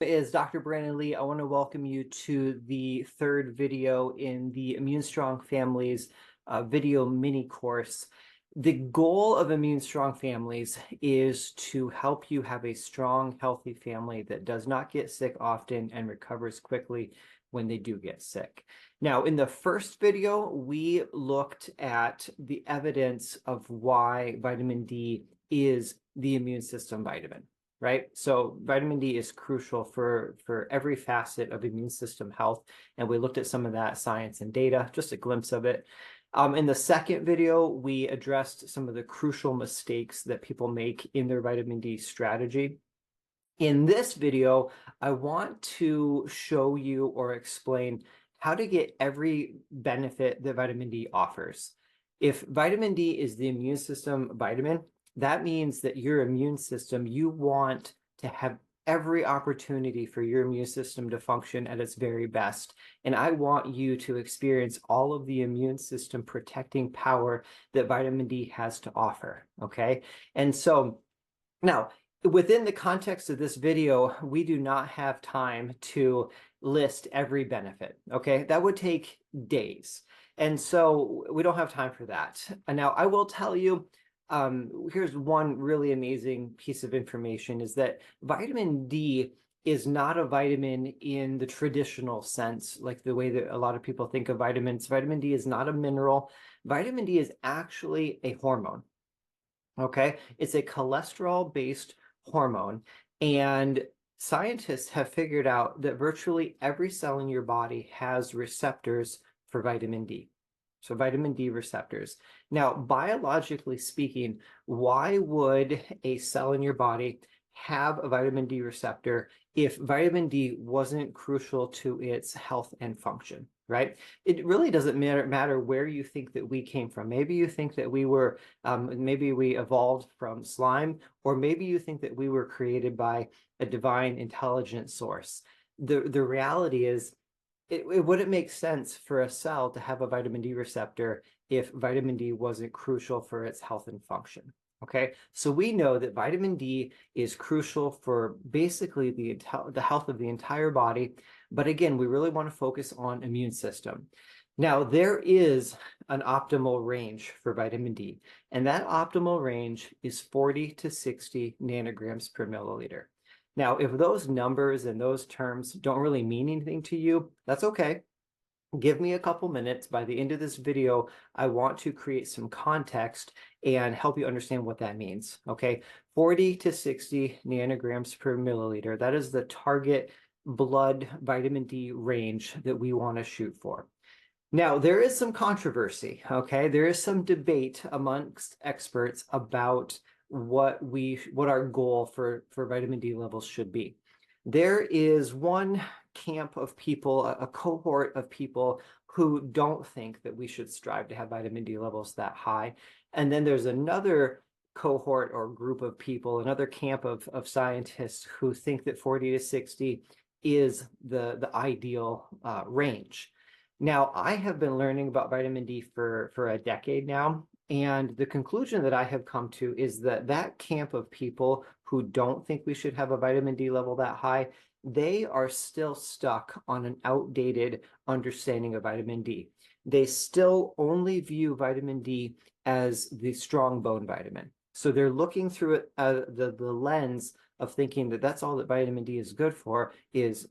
Is Dr. Brandon Lee. I want to welcome you to the third video in the Immune Strong Families video mini course. The goal of Immune Strong Families is to help you have a strong, healthy family that does not get sick often and recovers quickly when they do get sick. Now, in the first video, we looked at the evidence of why vitamin D is the immune system vitamin. Right? So vitamin D is crucial for every facet of immune system health. And we looked at some of that science and data, just a glimpse of it. In the second video, we addressed some of the crucial mistakes that people make in their vitamin D strategy. In this video, I want to show you or explain how to get every benefit that vitamin D offers. If vitamin D is the immune system vitamin, that means that your immune system, you want to have every opportunity for your immune system to function at its very best. And I want you to experience all of the immune system protecting power that vitamin D has to offer, okay? And so now, within the context of this video, we do not have time to list every benefit, okay? That would take days. And so we don't have time for that. And now I will tell you, here's one really amazing piece of information is that vitamin D is not a vitamin in the traditional sense, like the way that a lot of people think of vitamins. Vitamin D is not a mineral. Vitamin D is actually a hormone. Okay, it's a cholesterol-based hormone, and scientists have figured out that virtually every cell in your body has receptors for vitamin D. So vitamin D receptors. Now, biologically speaking, why would a cell in your body have a vitamin D receptor if vitamin D wasn't crucial to its health and function, right? It really doesn't matter where you think that we came from. Maybe you think that we were, maybe we evolved from slime, or maybe you think that we were created by a divine intelligent source. The reality is, it wouldn't make sense for a cell to have a vitamin D receptor if vitamin D wasn't crucial for its health and function. Okay, so we know that vitamin D is crucial for basically the health of the entire body. But again, we really want to focus on immune system. Now, there is an optimal range for vitamin D, and that optimal range is 40 to 60 nanograms per milliliter. Now, if those numbers and those terms don't really mean anything to you, that's okay. Give me a couple minutes. By the end of this video, I want to create some context and help you understand what that means, okay? 40 to 60 nanograms per milliliter. That is the target blood vitamin D range that we want to shoot for. Now, there is some controversy, okay? There is some debate amongst experts about what our goal for vitamin D levels should be. There is one camp of people, a cohort of people who don't think that we should strive to have vitamin D levels that high. And then there's another cohort or group of people, another camp of scientists who think that 40 to 60 is the ideal range. Now, I have been learning about vitamin D for a decade now, and the conclusion that I have come to is that that camp of people who don't think we should have a vitamin D level that high, they are still stuck on an outdated understanding of vitamin D. They still only view vitamin D as the strong bone vitamin. So they're looking through it, the lens of thinking that that's all that vitamin D is good for is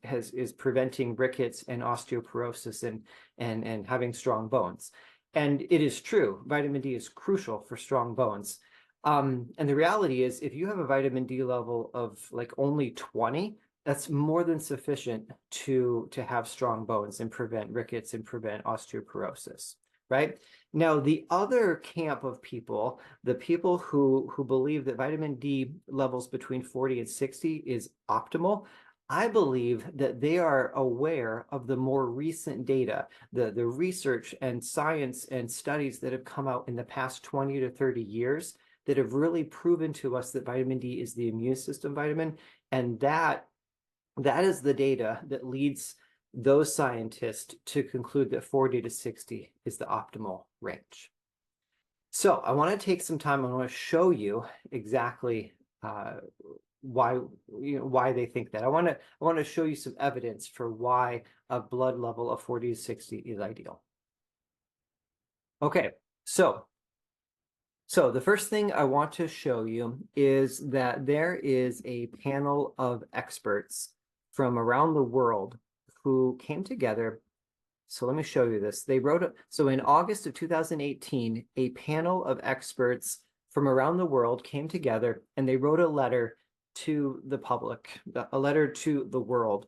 preventing rickets and osteoporosis and having strong bones. And it is true, vitamin D is crucial for strong bones. And the reality is, if you have a vitamin D level of like only 20, that's more than sufficient to have strong bones and prevent rickets and prevent osteoporosis, right? Now, the other camp of people, the people who believe that vitamin D levels between 40 and 60 is optimal, I believe that they are aware of the more recent data, the research and science and studies that have come out in the past 20 to 30 years that have really proven to us that vitamin D is the immune system vitamin. And that is the data that leads those scientists to conclude that 40 to 60 is the optimal range. So I want to take some time. I want to show you exactly why they think that. I want to show you some evidence for why a blood level of 40 to 60 is ideal. Okay, so the first thing I want to show you is that there is a panel of experts from around the world who came together. So let me show you this. They wrote so in August of 2018, a panel of experts from around the world came together and they wrote a letter to the public, a letter to the world,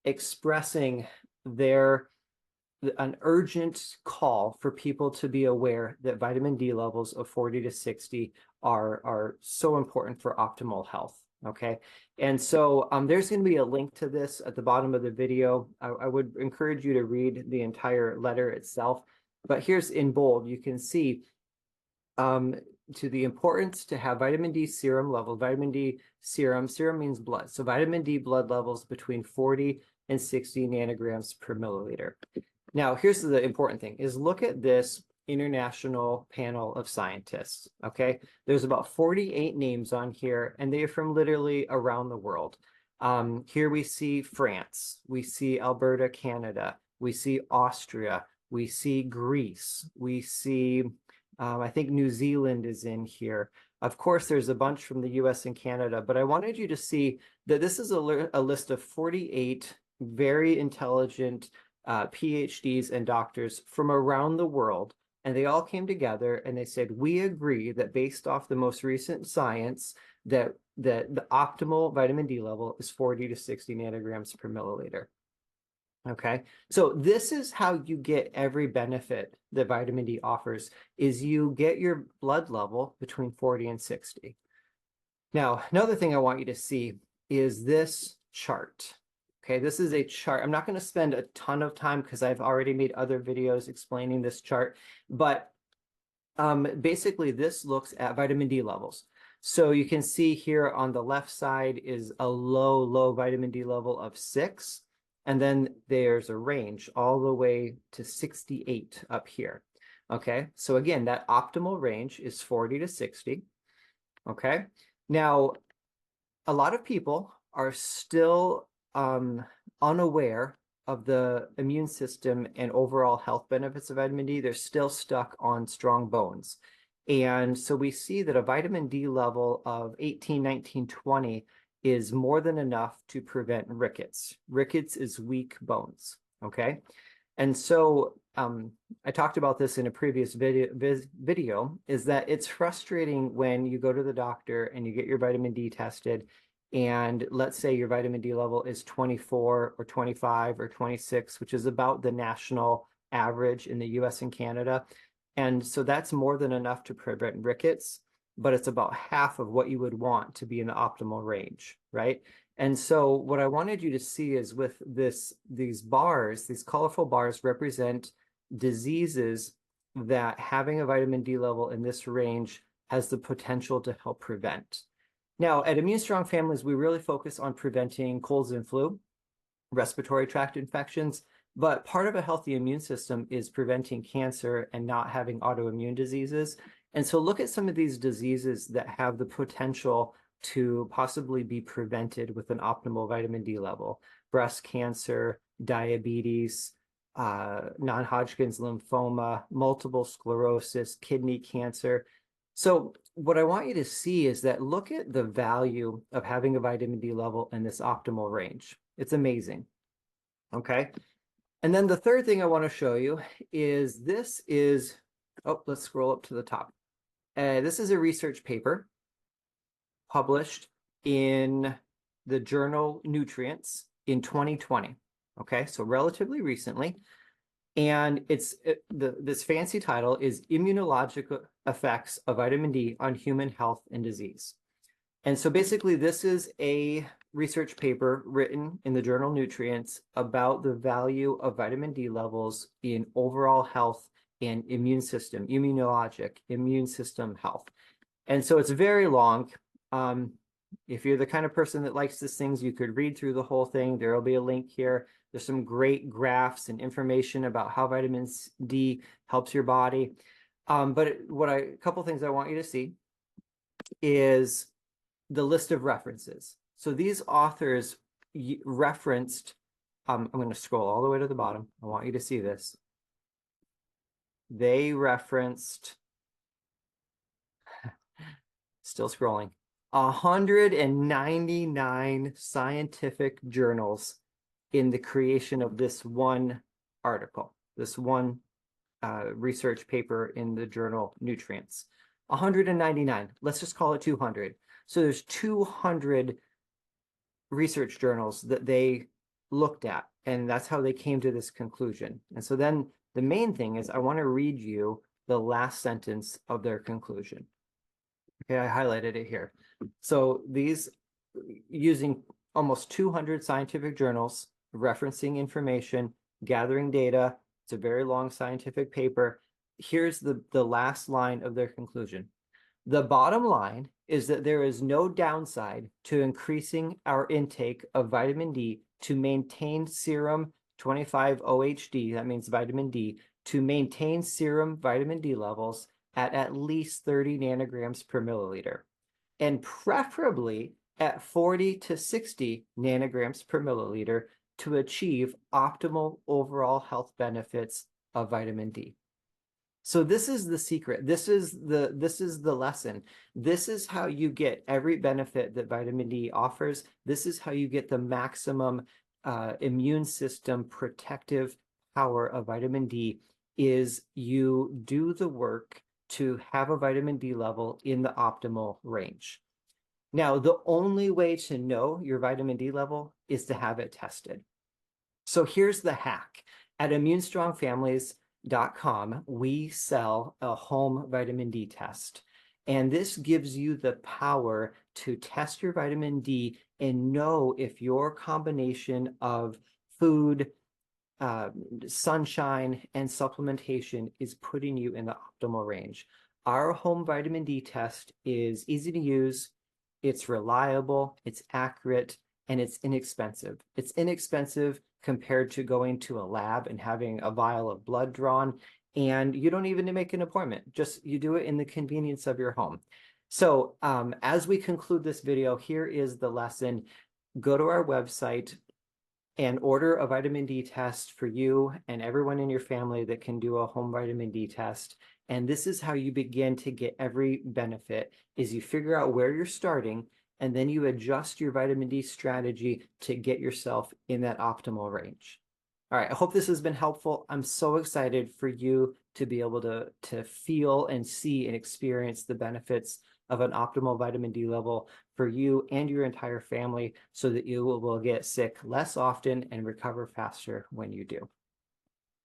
expressing an urgent call for people to be aware that vitamin D levels of 40 to 60 are so important for optimal health. Okay, and so there's going to be a link to this at the bottom of the video. I would encourage you to read the entire letter itself, but here's in bold, you can see to the importance to have vitamin D serum level. Vitamin D serum means blood. So vitamin D blood levels between 40 and 60 nanograms per milliliter. Now, here's the important thing is look at this international panel of scientists, okay? There's about 48 names on here, and they are from literally around the world. Here we see France, we see Alberta, Canada, we see Austria, we see Greece, we see, I think New Zealand is in here. Of course, there's a bunch from the US and Canada, but I wanted you to see that this is a list of 48 very intelligent PhDs and doctors from around the world, and they all came together and they said, we agree that based off the most recent science that the optimal vitamin D level is 40 to 60 nanograms per milliliter. Okay, so this is how you get every benefit that vitamin D offers, is you get your blood level between 40 and 60. Now, another thing I want you to see is this chart. Okay, this is a chart. I'm not going to spend a ton of time because I've already made other videos explaining this chart, but basically this looks at vitamin D levels. So you can see here on the left side is a low vitamin D level of 6, and then there's a range all the way to 68 up here. Okay, so again, that optimal range is 40 to 60. Okay, now a lot of people are still unaware of the immune system and overall health benefits of vitamin D. They're still stuck on strong bones. And so we see that a vitamin D level of 18, 19, 20 is more than enough to prevent rickets. Rickets is weak bones, okay? And so I talked about this in a previous video, is that it's frustrating when you go to the doctor and you get your vitamin D tested, and let's say your vitamin D level is 24 or 25 or 26, which is about the national average in the US and Canada. And so that's more than enough to prevent rickets, but it's about half of what you would want to be in the optimal range, right? And so what I wanted you to see is with these bars, these colorful bars represent diseases that having a vitamin D level in this range has the potential to help prevent. Now, at Immune Strong Families, we really focus on preventing colds and flu, respiratory tract infections, but part of a healthy immune system is preventing cancer and not having autoimmune diseases. And so look at some of these diseases that have the potential to possibly be prevented with an optimal vitamin D level: breast cancer, diabetes, non-Hodgkin's lymphoma, multiple sclerosis, kidney cancer. So what I want you to see is that look at the value of having a vitamin D level in this optimal range. It's amazing. Okay. And then the third thing I want to show you is let's scroll up to the top. This is a research paper published in the journal Nutrients in 2020. Okay, so relatively recently. And this fancy title is Immunological Effects of Vitamin D on Human Health and Disease. And so basically this is a research paper written in the journal Nutrients about the value of vitamin D levels in overall health and immune system health. And so it's very long. If you're the kind of person that likes these things, you could read through the whole thing. There will be a link here. There's some great graphs and information about how vitamin D helps your body. But a couple things I want you to see is the list of references. So these authors referenced, I'm going to scroll all the way to the bottom. I want you to see this. They referenced, still scrolling, 199 scientific journals in the creation of this one article, this one research paper in the journal Nutrients. 199, let's just call it 200. So there's 200 research journals that they looked at, and that's how they came to this conclusion. And so then the main thing is I want to read you the last sentence of their conclusion. Okay, I highlighted it here. So these, using almost 200 scientific journals, referencing information, gathering data, it's a very long scientific paper. Here's the last line of their conclusion. The bottom line is that there is no downside to increasing our intake of vitamin D to maintain serum 25-OHD, that means vitamin D, to maintain serum vitamin D levels at least 30 nanograms per milliliter, and preferably at 40 to 60 nanograms per milliliter to achieve optimal overall health benefits of vitamin D. So this is the secret. This is the lesson. This is how you get every benefit that vitamin D offers. This is how you get the maximum immune system protective power of vitamin D, is you do the work to have a vitamin D level in the optimal range. Now, the only way to know your vitamin D level is to have it tested. So here's the hack. At ImmuneStrongFamilies.com, we sell a home vitamin D test. And this gives you the power to test your vitamin D and know if your combination of food, sunshine, and supplementation is putting you in the optimal range. Our home vitamin D test is easy to use, it's reliable, it's accurate, and it's inexpensive. It's inexpensive compared to going to a lab and having a vial of blood drawn, and you don't even need to make an appointment. Just you do it in the convenience of your home. So as we conclude this video, here is the lesson. Go to our website and order a vitamin D test for you and everyone in your family that can do a home vitamin D test. And this is how you begin to get every benefit, is you figure out where you're starting, and then you adjust your vitamin D strategy to get yourself in that optimal range. All right, I hope this has been helpful. I'm so excited for you to be able to feel and see and experience the benefits of an optimal vitamin D level for you and your entire family, so that you will get sick less often and recover faster when you do.